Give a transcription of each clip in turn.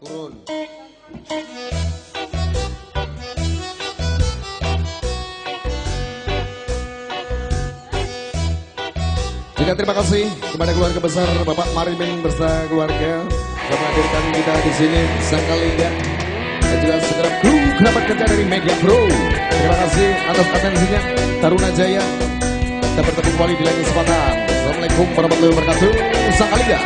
Turun. Juga terima kasih kepada keluarga besar Bapak Marimin beserta keluarga yang menghadirkan kita di sini Sangkalingga dan juga segenap kru kerabat kerja dari Media Pro. Terima kasih atas atensinya. Taruna Jaya kita bertemu kembali di lain kesempatan. Assalamualaikum warahmatullahi wabarakatuh. Sangkalingga.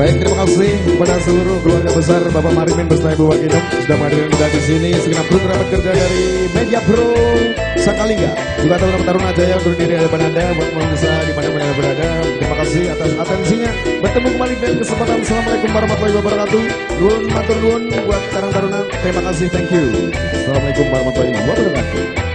Baik, terima kasih kepada seluruh keluarga besar Bapak Marimin beserta Ibu Waginum sudah menghadirkan kita di sini. Segenap kru kerabat kerja dari Media Pro Sangkalingga, juga taruna Jaya berdiri di hadapan Anda buat pemirsa di mana Anda berada. Terima kasih atas atensinya. Bertemu kembali dengan kesempatan. Assalamualaikum warahmatullahi wabarakatuh. Nuwun matur nuwun buat taruna. Terima kasih, thank you. Assalamualaikum warahmatullahi wabarakatuh.